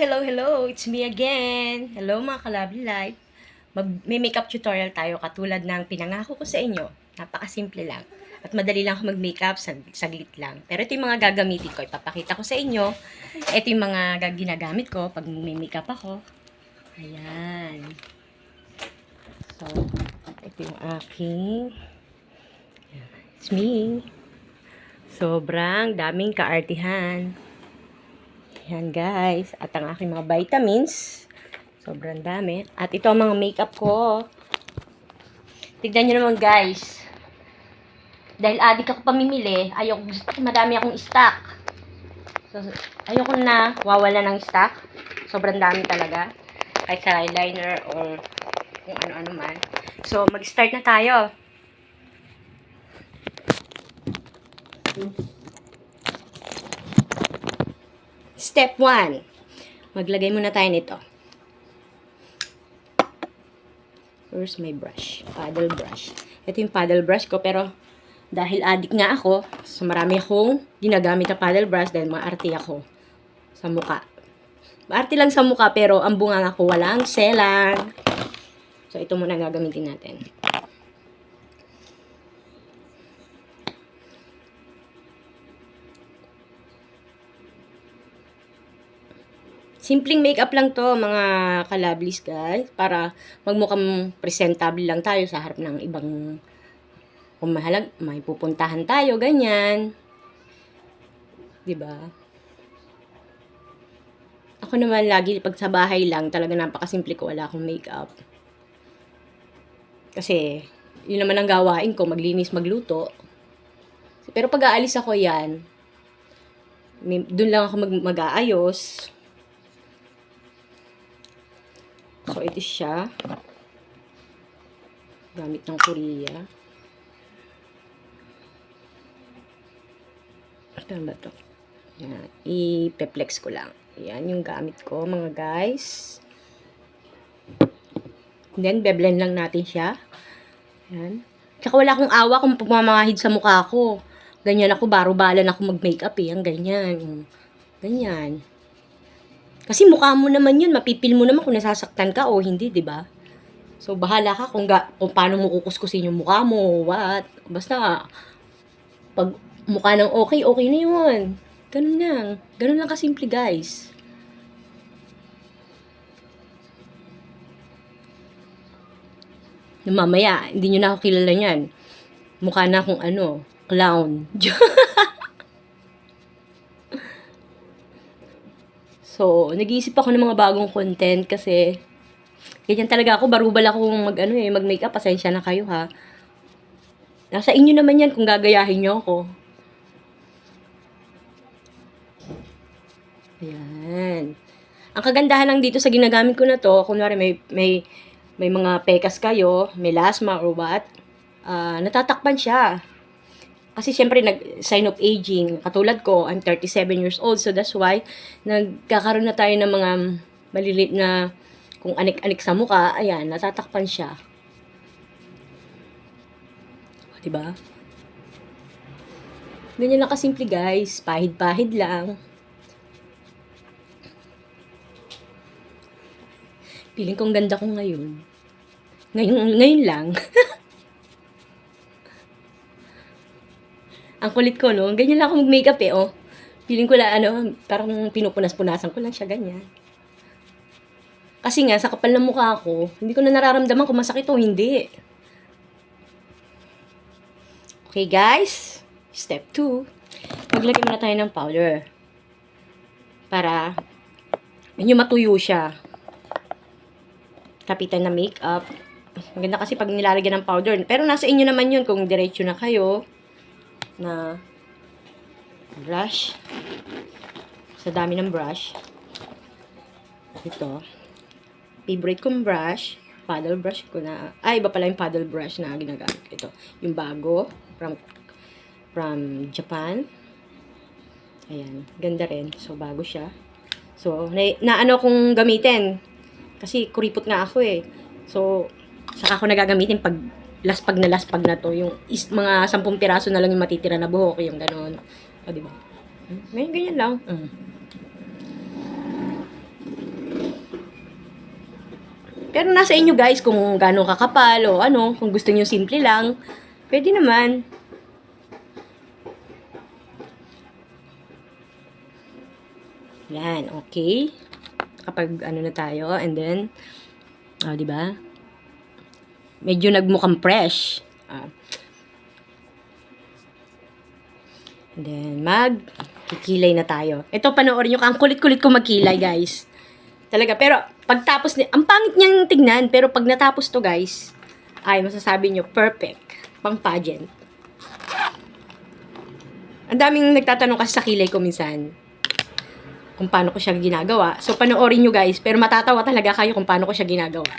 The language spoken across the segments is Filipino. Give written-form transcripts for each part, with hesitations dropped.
Hello! It's me again! Hello mga ka-Lovely Life! May makeup tutorial tayo katulad ng pinangako ko sa inyo. Napakasimple lang. At madali lang ako mag-makeup, saglit lang. Pero ito yung mga gagamitin ko. Ipapakita ko sa inyo. Ito yung mga ginagamit ko pag may makeup ako. Ayan. So, ito yung aking... It's me. Sobrang daming kaartihan. Yan guys. At ang aking mga vitamins. Sobrang dami. At ito ang mga makeup ko. Tignan nyo naman guys. Dahil adik ako pamimili, madami akong stock. So, ayoko na wawala ng stock. Sobrang dami talaga. Kahit sa eyeliner or kung ano-ano man. So, mag-start na tayo. Step 1. Maglagay muna tayo nito. Where's my brush? Paddle brush. Ito yung paddle brush ko, pero dahil addict nga ako, so marami akong ginagamit na paddle brush dahil maarte ako sa muka. Maarte lang sa muka, pero ang bunga ko walang selang. So, ito muna gagamitin natin. Simpleng makeup lang to mga ka-lovelies guys. Para magmukhang presentable lang tayo sa harap ng ibang kung may pupuntahan tayo, ganyan. Diba? Ako naman lagi pag sa bahay lang, talaga napakasimple ko, wala akong makeup. Kasi, yun naman ang gawain ko, maglinis, magluto. Pero pag aalis ako yan, dun lang ako mag-aayos. So, ito siya. Gamit ng Korea. Ano ba ito? Yan. I-peplex ko lang. Yan yung gamit ko, mga guys. Then, beblend lang natin siya. Yan. Tsaka wala akong awa kung pumamahid sa mukha ko. Ganyan ako, baro-balan ako mag-makeup eh. Yan, ganyan. Ganyan. Kasi mukha mo naman yun, mapipil mo naman kung nasasaktan ka o hindi, di ba? So, bahala ka kung paano mo kukuskusin yung mukha mo, what. Basta, pag mukha ng okay, okay na yun. Ganun lang. Ganun lang kasimple, guys. Mamaya, hindi nyo na ako kilala yan. Mukha na akong clown. So, nag-iisip ako ng mga bagong content kasi ganyan talaga ako, barubal ako mag-makeup, pasensya na kayo ha. Nasa inyo naman yan kung gagayahin nyo ako. Ayan. Ang kagandahan lang dito sa ginagamit ko na to, kunwari may mga pekas kayo, melasma or what, natatakpan siya. Kasi syempre, sign of aging. Katulad ko, I'm 37 years old. So, that's why, nagkakaroon na tayo ng mga maliliit na, kung anik-anik sa mukha, ayan, natatakpan siya. Diba? Ganyan lang kasimple, guys. Pahid-pahid lang. Feeling kong ganda ko ngayon. Ngayon lang. Ang kulit ko, no? Ganyan lang ako mag-makeup eh, oh. Feeling ko parang pinupunas-punasan ko lang siya, ganyan. Kasi nga, sa kapal ng mukha ko, hindi ko na nararamdaman kung masakit o hindi. Okay, guys. Step 2. Maglagay muna tayo ng powder. Para, medyo matuyo siya. Kapitan na makeup. Maganda kasi pag nilalagyan ng powder. Pero nasa inyo naman yun kung diretso na kayo na brush. Sa dami ng brush. Ito. Favorite kong brush. Paddle brush ko na. Iba pala yung paddle brush na ginagamit. Ito. Yung bago. From Japan. Ayan. Ganda rin. So, bago siya. So, naano kong gamitin. Kasi kuripot nga ako eh. So, saka ako nagagamitin pag laspag na to, yung mga 10 piraso na lang yung matitira na buhok, yung gano'n. O, diba? Ganyan lang. Pero nasa inyo guys kung gaano kakapal o ano, kung gusto niyo simple lang, pwede naman. Yan, okay. Kapag ano na tayo, and then, di ba? Medyo nagmukhang fresh. And then, kikilay na tayo. Ito, panoorin nyo. Ang kulit-kulit ko magkilay, guys. Talaga. Pero, pagtapos, ang pangit niyang tignan. Pero, pag natapos to, guys, ay, masasabi nyo, perfect. Pang pageant. Ang daming nagtatanong kasi sa kilay ko minsan. Kung paano ko siya ginagawa. So, panoorin nyo, guys. Pero, matatawa talaga kayo kung paano ko siya ginagawa.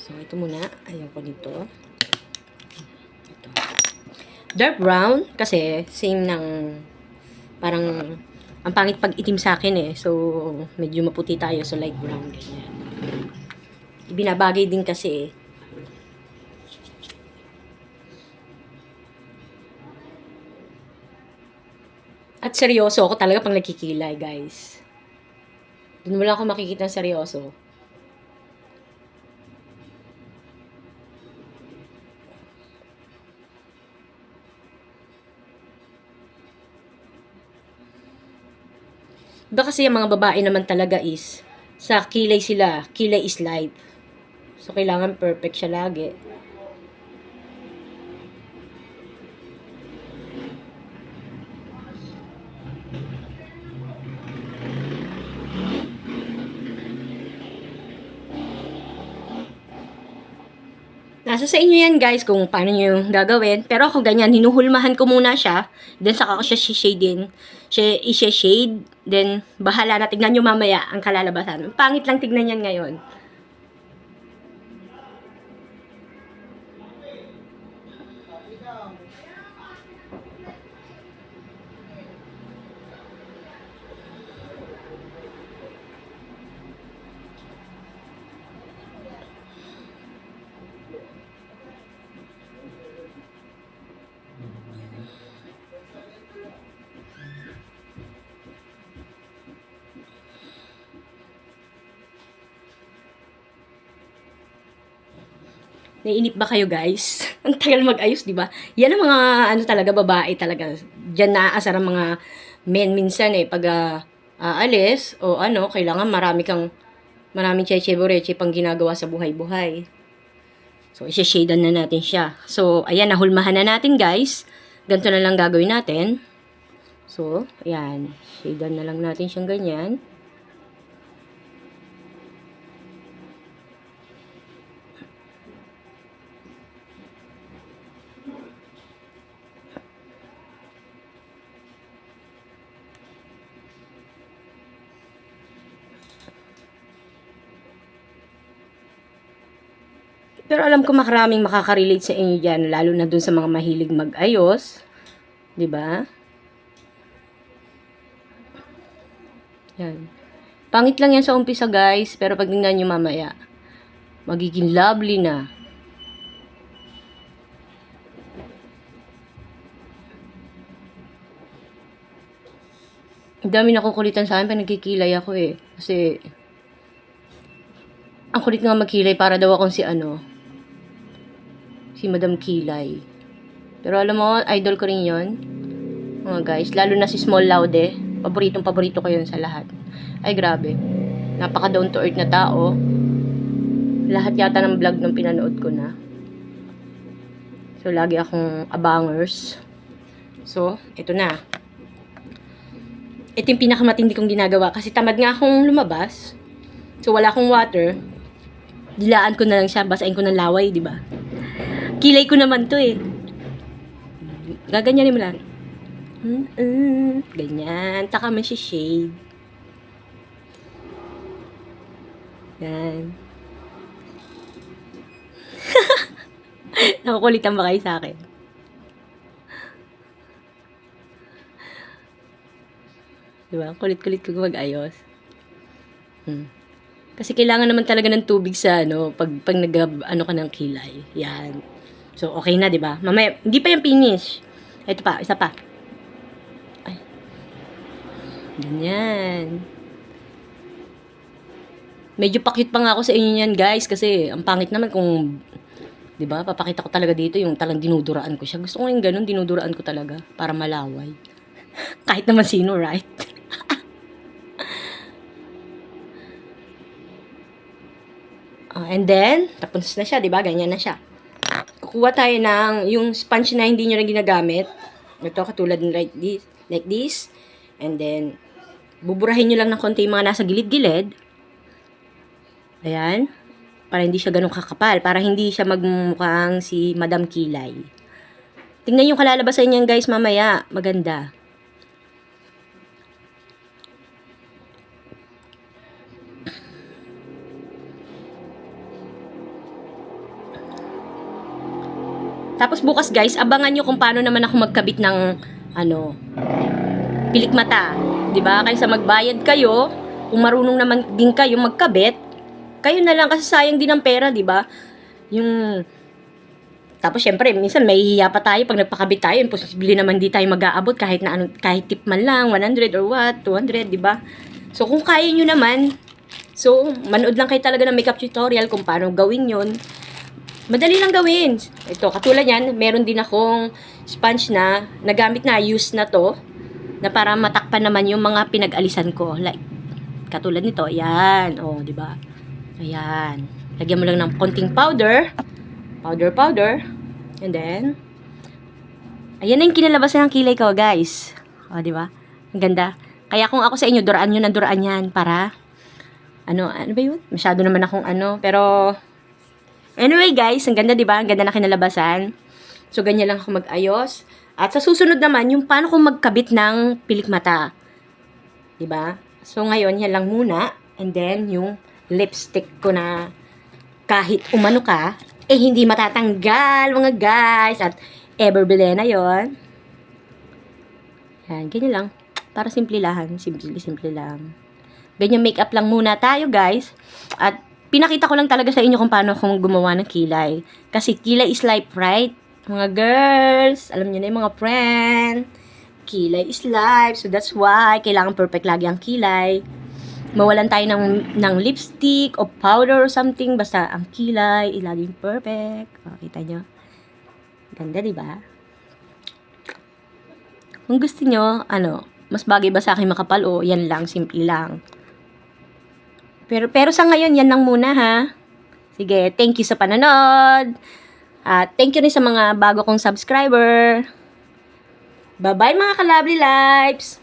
So, ito muna. Ayoko nito. Ito. Dark brown. Kasi, same ng parang, ang pangit pag itim sa akin eh. So, medyo maputi tayo. So, light brown. Ganyan. Ibinabagay din kasi eh. At seryoso ako talaga pang nagkikilay, guys. Doon mo lang ako makikita ng seryoso. Iba kasi yung mga babae naman talaga is, sa kilay sila, kilay is life. So, kailangan perfect siya lagi. Nasa sa inyo yan guys kung paano nyo yung gagawin. Pero ako ganyan, hinuhulmahan ko muna siya. Then saka ko siya shade-in. I-shade. Then bahala na, tignan nyo mamaya ang kalalabasan. Pangit lang tignan yan ngayon. Naiinip ba kayo guys? Ang tagal mag-ayos, di ba? Yan ang mga ano talaga, babae talaga. Diyan naaasar ang mga men minsan eh. Pag alis o ano, kailangan maraming cheche-boreche pang ginagawa sa buhay-buhay. So, isa-shadean na natin siya. So, ayan, nahulmahan na natin guys. Ganito na lang gagawin natin. So, ayan. Shadean na lang natin siyang ganyan. Pero alam ko makaraming makaka-relate sa inyo dyan, lalo na dun sa mga mahilig mag-ayos. 'Di ba? Yan. Pangit lang yan sa umpisa guys, pero pag tingnan nyo mamaya, magiging lovely na. Ang dami nakukulitan sa akin pag nagkikilay ako eh. Kasi, ang kulit nga magkilay para daw akong si Madam Kilay. Pero alam mo, idol ko rin yon mga guys. Lalo na si Small Laude. Paborito ko yun sa lahat. Ay grabe. Napaka down to earth na tao. Lahat yata ng vlog nung pinanood ko na. So, lagi akong abangers. So, ito na. Ito yung pinakamatindi kong ginagawa. Kasi tamad nga akong lumabas. So, wala akong water. Dilaan ko na lang siya. Basain ko ng laway, di ba? Kilay ko naman to eh. Gaganyanin mo lang. Ganyan. Taka man siya shade. Yan. Nakukulitan ba kayo sa akin? Diba? Kulit-kulit ko mag-ayos. Kasi kailangan naman talaga ng tubig sa pag ka ng kilay. Yan. So, okay na, 'di ba? Mamaya, hindi pa yung finish. Ito pa, isa pa. Ay, ganyan. Medyo pa-cute pa nga ako sa inyo yan, guys, kasi ang pangit naman kung, 'di ba? Papakita ko talaga dito yung talang dinuduraan ko siya. Gusto ko yung ganun, dinuduraan ko talaga para malaway. Kahit naman sino, right? And then, tapos na siya, 'di ba? Ganyan na siya. Kukuha tayo ng yung sponge na hindi nyo na ginagamit. Ito, katulad ng like this. And then, buburahin nyo lang ng konti yung mga nasa gilid-gilid. Ayan. Para hindi siya ganun kakapal. Para hindi siya magmukhang si Madam Kilay. Tingnan yung kalalabasan niyan, guys, mamaya. Maganda. Tapos bukas, guys, abangan nyo kung paano naman ako magkabit ng, pilik mata. 'Di ba? Kaysa magbayad kayo, kung marunong naman din kayo magkabit, kayo na lang kasi sayang din ang pera, 'di ba? Yung tapos syempre, minsan mahihiya pa tayo pag nagpakabit tayo, imposible naman di tayo mag-aabot kahit na kahit tip man lang, 100 or what, 200, 'di ba? So kung kaya niyo naman, so manood lang kayo talaga ng makeup tutorial kung paano gawin 'yon. Madali lang gawin. Ito, katulad yan, meron din akong sponge na nagamit na, use na to, na para matakpan naman yung mga pinag-alisan ko. Like, katulad nito, ayan. O, di ba? Ayan. Lagyan mo lang ng konting powder. Powder. And then, ayan na yung kinalabasan ng kilay ko, guys. O, di ba? Ang ganda. Kaya kung ako sa inyo, duraan nyo na duraan yan para, ano ba yun? Masyado naman akong pero, anyway, guys, ang ganda, 'di ba? Ang ganda na kinalabasan. So ganyan lang ako mag-ayos. At sa susunod naman, yung paano ko magkabit ng pilik mata. 'Di ba? So ngayon, yan lang muna. And then yung lipstick ko na kahit umano ka, hindi matatanggal, mga guys. At ever Belena 'yon. Yan, ganyan lang. Para simple lang, simple lang. Ganyan makeup lang muna tayo, guys. At pinakita ko lang talaga sa inyo kung paano akong gumawa ng kilay. Kasi kilay is life, right? Mga girls, alam niyo na yung mga friend. Kilay is life. So that's why kailangan perfect lagi ang kilay. Mawalan tayo ng lipstick o powder or something. Basta ang kilay, laging perfect. Kita nyo? Ganda, diba? Kung gusto nyo, mas bagay ba sa akin makapal o yan lang, simple lang. Pero sa ngayon, yan lang muna, ha? Sige, thank you sa panonood. At thank you rin sa mga bago kong subscriber. Bye-bye, mga ka-lovely lives!